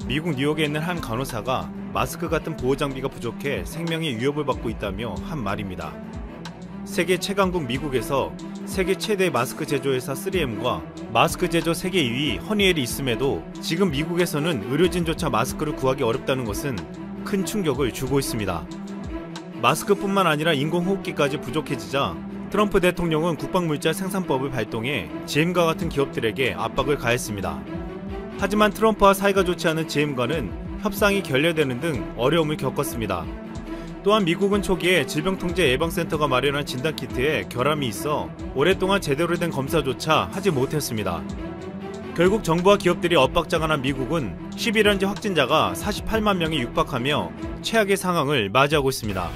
미국 뉴욕에 있는 한 간호사가 마스크 같은 보호장비가 부족해 생명의 위협을 받고 있다며 한 말입니다. 세계 최강국 미국에서 세계 최대 마스크 제조회사 3M과 마스크 제조 세계 2위 허니엘이 있음에도 지금 미국에서는 의료진조차 마스크를 구하기 어렵다는 것은 큰 충격을 주고 있습니다. 마스크뿐만 아니라 인공호흡기까지 부족해지자 트럼프 대통령은 국방물자 생산법을 발동해 GM과 같은 기업들에게 압박을 가했습니다. 하지만 트럼프와 사이가 좋지 않은 GM과는 협상이 결렬되는 등 어려움을 겪었습니다. 또한 미국은 초기에 질병통제예방센터가 마련한 진단키트에 결함이 있어 오랫동안 제대로 된 검사조차 하지 못했습니다. 결국 정부와 기업들이 엇박자가 미국은 11년째 확진자가 48만 명에 육박하며 최악의 상황을 맞이하고 있습니다.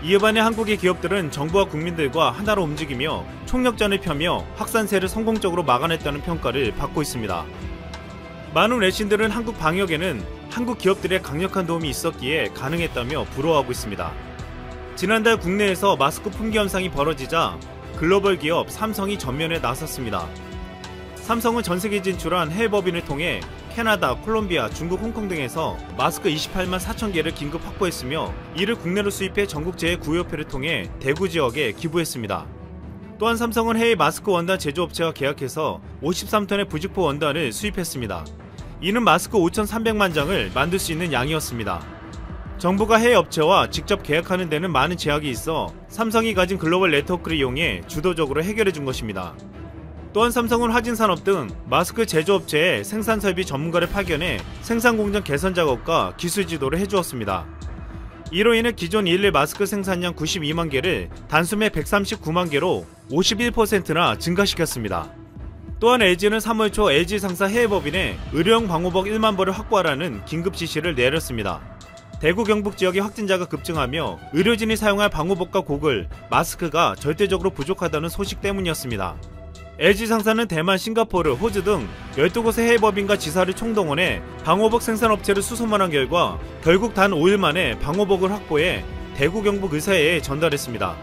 이에 반해 한국의 기업들은 정부와 국민들과 하나로 움직이며 총력전을 펴며 확산세를 성공적으로 막아냈다는 평가를 받고 있습니다. 많은 외신들은 한국 방역에는 한국 기업들의 강력한 도움이 있었기에 가능했다며 부러워하고 있습니다. 지난달 국내에서 마스크 품귀 현상이 벌어지자 글로벌 기업 삼성이 전면에 나섰습니다. 삼성은 전세계 진출한 해외 법인을 통해 캐나다, 콜롬비아, 중국, 홍콩 등에서 마스크 28만 4천 개를 긴급 확보했으며 이를 국내로 수입해 전국 제9협회를 통해 대구 지역에 기부했습니다. 또한 삼성은 해외 마스크 원단 제조업체와 계약해서 53톤의 부직포 원단을 수입했습니다. 이는 마스크 5,300만 장을 만들 수 있는 양이었습니다. 정부가 해외 업체와 직접 계약하는 데는 많은 제약이 있어 삼성이 가진 글로벌 네트워크를 이용해 주도적으로 해결해 준 것입니다. 또한 삼성은 화진산업 등 마스크 제조업체에 생산설비 전문가를 파견해 생산공정 개선 작업과 기술 지도를 해주었습니다. 이로 인해 기존 일일 마스크 생산량 92만 개를 단숨에 139만 개로 51%나 증가시켰습니다. 또한 LG는 3월 초 LG 상사 해외 법인에 의료용 방호복 1만 벌을 확보하라는 긴급 지시를 내렸습니다. 대구 경북 지역의 확진자가 급증하며 의료진이 사용할 방호복과 고글, 마스크가 절대적으로 부족하다는 소식 때문이었습니다. LG 상사는 대만, 싱가포르, 호주 등 12곳의 해외 법인과 지사를 총동원해 방호복 생산업체를 수소문한 결과 결국 단 5일 만에 방호복을 확보해 대구 경북 의사회에 전달했습니다.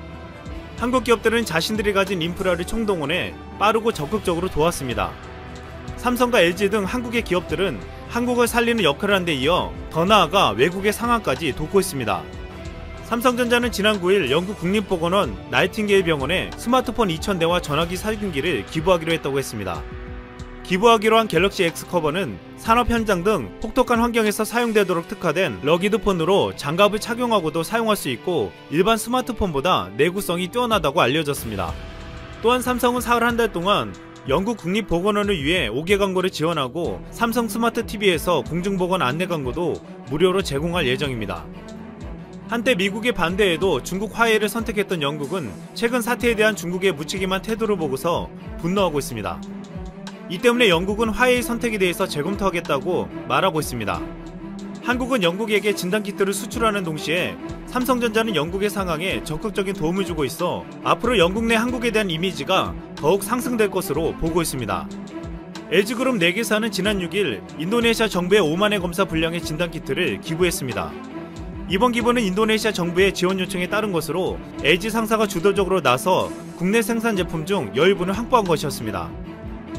한국 기업들은 자신들이 가진 인프라를 총동원해 빠르고 적극적으로 도왔습니다. 삼성과 LG 등 한국의 기업들은 한국을 살리는 역할을 한 데 이어 더 나아가 외국의 상황까지 돕고 있습니다. 삼성전자는 지난 9일 영국 국립보건원 나이팅게일 병원에 스마트폰 2,000대와 전화기 살균기를 기부하기로 했다고 했습니다. 기부하기로 한 갤럭시 X 커버는 산업 현장 등 혹독한 환경에서 사용되도록 특화된 러기드폰으로 장갑을 착용하고도 사용할 수 있고 일반 스마트폰보다 내구성이 뛰어나다고 알려졌습니다. 또한 삼성은 사흘 한 달 동안 영국 국립보건원을 위해 5개 광고를 지원하고 삼성 스마트 TV에서 공중보건 안내 광고도 무료로 제공할 예정입니다. 한때 미국의 반대에도 중국 화해를 선택했던 영국은 최근 사태에 대한 중국의 무책임한 태도를 보고서 분노하고 있습니다. 이 때문에 영국은 화해의 선택에 대해서 재검토하겠다고 말하고 있습니다. 한국은 영국에게 진단키트를 수출하는 동시에 삼성전자는 영국의 상황에 적극적인 도움을 주고 있어 앞으로 영국 내 한국에 대한 이미지가 더욱 상승될 것으로 보고 있습니다. LG그룹 4개사는 지난 6일 인도네시아 정부에 5만회 검사 분량의 진단키트를 기부했습니다. 이번 기부는 인도네시아 정부의 지원 요청에 따른 것으로 LG 상사가 주도적으로 나서 국내 생산 제품 중 여일분을 확보한 것이었습니다.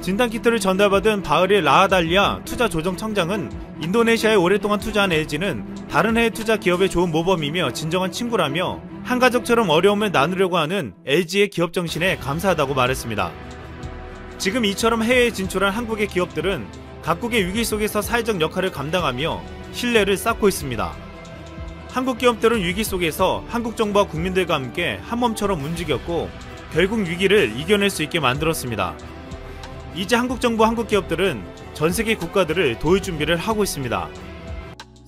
진단키트를 전달받은 바흐리 라하달리아 투자조정청장은 인도네시아에 오랫동안 투자한 LG는 다른 해외 투자 기업의 좋은 모범이며 진정한 친구라며 한가족처럼 어려움을 나누려고 하는 LG의 기업 정신에 감사하다고 말했습니다. 지금 이처럼 해외에 진출한 한국의 기업들은 각국의 위기 속에서 사회적 역할을 감당하며 신뢰를 쌓고 있습니다. 한국 기업들은 위기 속에서 한국 정부와 국민들과 함께 한몸처럼 움직였고 결국 위기를 이겨낼 수 있게 만들었습니다. 이제 한국 정부, 한국 기업들은 전 세계 국가들을 도울 준비를 하고 있습니다.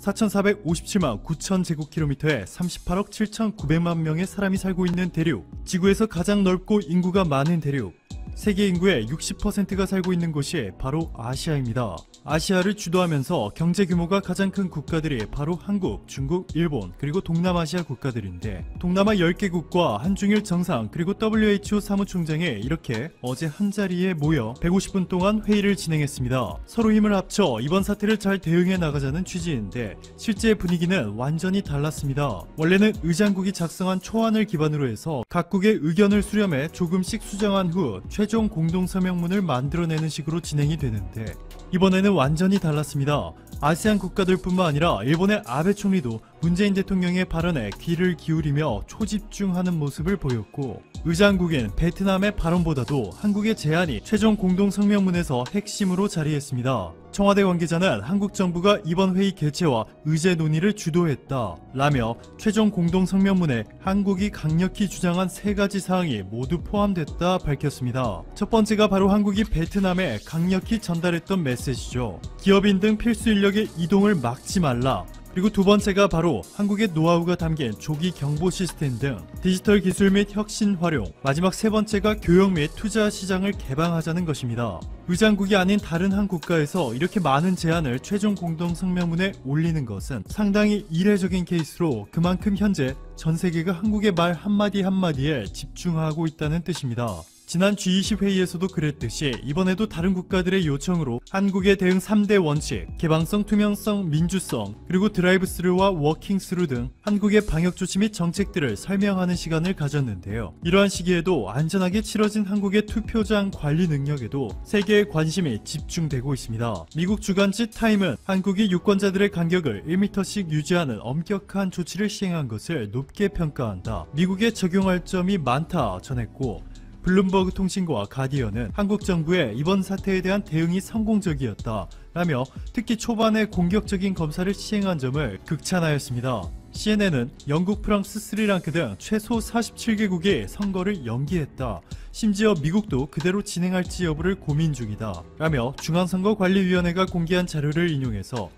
4,457만 9천 제곱킬로미터에 38억 7,900만 명의 사람이 살고 있는 대륙, 지구에서 가장 넓고 인구가 많은 대륙, 세계 인구의 60%가 살고 있는 곳이 바로 아시아입니다. 아시아를 주도하면서 경제 규모가 가장 큰 국가들이 바로 한국, 중국, 일본, 그리고 동남아시아 국가들인데 동남아 10개국과 한중일 정상 그리고 WHO 사무총장이 이렇게 어제 한자리에 모여 150분 동안 회의를 진행했습니다. 서로 힘을 합쳐 이번 사태를 잘 대응해 나가자는 취지인데 실제 분위기는 완전히 달랐습니다. 원래는 의장국이 작성한 초안을 기반으로 해서 각국의 의견을 수렴해 조금씩 수정한 후 최종 공동서명문을 만들어내는 식으로 진행이 되는데 이번에는 완전히 달랐습니다. 아세안 국가들뿐만 아니라 일본의 아베 총리도 문재인 대통령의 발언에 귀를 기울이며 초집중하는 모습을 보였고, 의장국인 베트남의 발언보다도 한국의 제안이 최종 공동성명문에서 핵심으로 자리했습니다. 청와대 관계자는 한국 정부가 이번 회의 개최와 의제 논의를 주도했다라며 최종 공동성명문에 한국이 강력히 주장한 3가지 사항이 모두 포함됐다 밝혔습니다. 첫 번째가 바로 한국이 베트남에 강력히 전달했던 메시지죠. 기업인 등 필수 인력의 이동을 막지 말라. 그리고 두 번째가 바로 한국의 노하우가 담긴 조기 경보 시스템 등 디지털 기술 및 혁신 활용, 마지막 세 번째가 교역 및 투자 시장을 개방하자는 것입니다. 의장국이 아닌 다른 한 국가에서 이렇게 많은 제안을 최종 공동성명문에 올리는 것은 상당히 이례적인 케이스로 그만큼 현재 전 세계가 한국의 말 한마디 한마디에 집중하고 있다는 뜻입니다. 지난 G20 회의에서도 그랬듯이 이번에도 다른 국가들의 요청으로 한국의 대응 3대 원칙, 개방성, 투명성, 민주성, 그리고 드라이브 스루와 워킹 스루 등 한국의 방역 조치 및 정책들을 설명하는 시간을 가졌는데요. 이러한 시기에도 안전하게 치러진 한국의 투표장 관리 능력에도 세계의 관심이 집중되고 있습니다. 미국 주간지 타임은 한국이 유권자들의 간격을 1m씩 유지하는 엄격한 조치를 시행한 것을 높게 평가한다. 미국에 적용할 점이 많다 전했고, 블룸버그 통신과 가디언은 한국 정부의 이번 사태에 대한 대응이 성공적이었다 라며 특히 초반에 공격적인 검사를 시행한 점을 극찬하였습니다. CNN은 영국, 프랑스, 스리랑카 등 최소 47개국이 선거를 연기했다. 심지어 미국도 그대로 진행할지 여부를 고민 중이다 라며 중앙선거관리위원회가 공개한 자료를 인용해서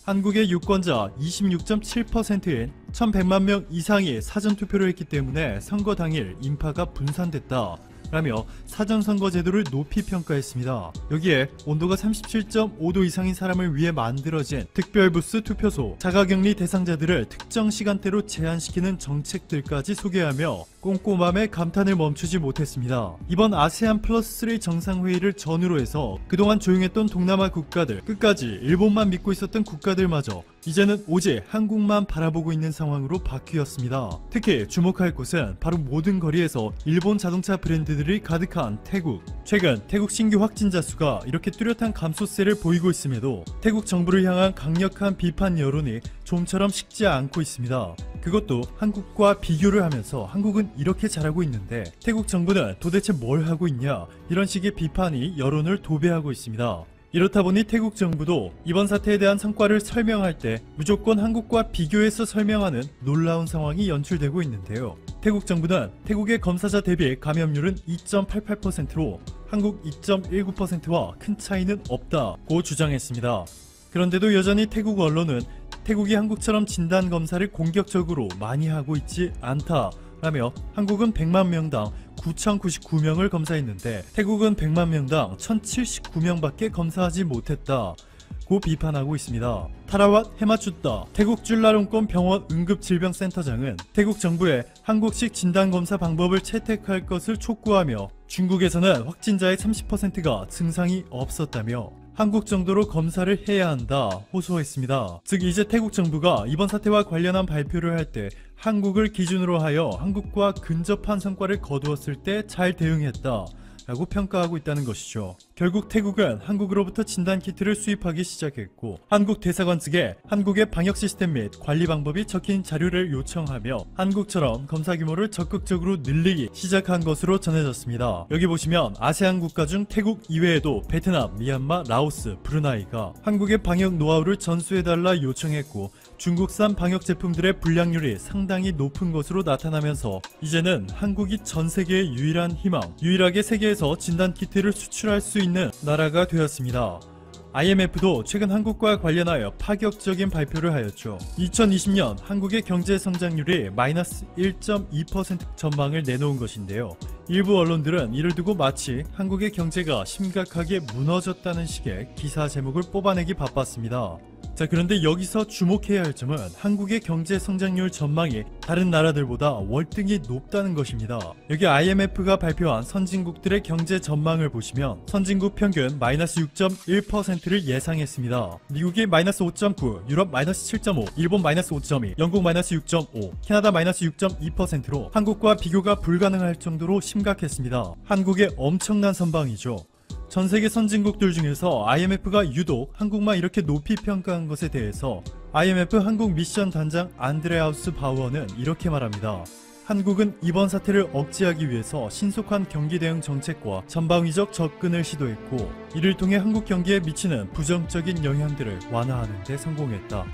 한국의 유권자 26.7%인 1100만 명 이상이 사전투표를 했기 때문에 선거 당일 인파가 분산됐다 라며 사전선거 제도를 높이 평가했습니다. 여기에 온도가 37.5도 이상인 사람을 위해 만들어진 특별부스 투표소, 자가격리 대상자들을 특정 시간대로 제한시키는 정책들까지 소개하며 꼼꼼함에 감탄을 멈추지 못했습니다. 이번 아세안 플러스 3 정상회의를 전후로 해서 그동안 조용했던 동남아 국가들, 끝까지 일본만 믿고 있었던 국가들마저 이제는 오직 한국만 바라보고 있는 상황으로 바뀌었습니다. 특히 주목할 곳은 바로 모든 거리에서 일본 자동차 브랜드들이 가득한 태국. 최근 태국 신규 확진자 수가 이렇게 뚜렷한 감소세를 보이고 있음에도 태국 정부를 향한 강력한 비판 여론이 좀처럼 식지 않고 있습니다. 그것도 한국과 비교를 하면서 한국은 이렇게 잘하고 있는데 태국 정부는 도대체 뭘 하고 있냐, 이런 식의 비판이 여론을 도배하고 있습니다. 이렇다 보니 태국 정부도 이번 사태에 대한 성과를 설명할 때 무조건 한국과 비교해서 설명하는 놀라운 상황이 연출되고 있는데요. 태국 정부는 태국의 검사자 대비 감염률은 2.88%로 한국 2.19%와 큰 차이는 없다고 주장했습니다. 그런데도 여전히 태국 언론은 태국이 한국처럼 진단검사를 공격적으로 많이 하고 있지 않다라며 한국은 100만 명당 9,099명을 검사했는데 태국은 100만 명당 1,079명밖에 검사하지 못했다 고 비판하고 있습니다. 타라왓 헤마추따 태국 줄라롱권 병원 응급질병센터장은 태국 정부에 한국식 진단검사 방법을 채택할 것을 촉구하며 중국에서는 확진자의 30%가 증상이 없었다며 한국 정도로 검사를 해야 한다 호소했습니다. 즉 이제 태국 정부가 이번 사태와 관련한 발표를 할 때 한국을 기준으로 하여 한국과 근접한 성과를 거두었을 때 잘 대응했다 라고 평가하고 있다는 것이죠. 결국 태국은 한국으로부터 진단키트를 수입하기 시작했고 한국 대사관 측에 한국의 방역 시스템 및 관리 방법이 적힌 자료를 요청하며 한국처럼 검사 규모를 적극적으로 늘리기 시작한 것으로 전해졌습니다. 여기 보시면 아세안 국가 중 태국 이외에도 베트남, 미얀마, 라오스, 브루나이가 한국의 방역 노하우를 전수해달라 요청했고 중국산 방역 제품들의 불량률이 상당히 높은 것으로 나타나면서 이제는 한국이 전 세계의 유일한 희망, 유일하게 세계에서 진단키트를 수출할 수 있는 나라가 되었습니다. IMF도 최근 한국과 관련하여 파격적인 발표를 하였죠. 2020년 한국의 경제 성장률이 마이너스 1.2% 전망을 내놓은 것인데요. 일부 언론들은 이를 두고 마치 한국의 경제가 심각하게 무너졌다는 식의 기사 제목을 뽑아내기 바빴습니다. 자, 그런데 여기서 주목해야 할 점은 한국의 경제 성장률 전망이 다른 나라들보다 월등히 높다는 것입니다. 여기 IMF가 발표한 선진국들의 경제 전망을 보시면 선진국 평균 마이너스 6.1%를 예상했습니다. 미국이 마이너스 5.9, 유럽 마이너스 7.5, 일본 마이너스 5.2, 영국 마이너스 6.5, 캐나다 마이너스 6.2%로 한국과 비교가 불가능할 정도로 심각했습니다. 한국의 엄청난 선방이죠. 전 세계 선진국들 중에서 IMF가 유독 한국만 이렇게 높이 평가한 것에 대해서 IMF 한국 미션 단장 안드레아우스 바우어는 이렇게 말합니다. 한국은 이번 사태를 억제하기 위해서 신속한 경기 대응 정책과 전방위적 접근을 시도했고, 이를 통해 한국 경기에 미치는 부정적인 영향들을 완화하는 데 성공했다.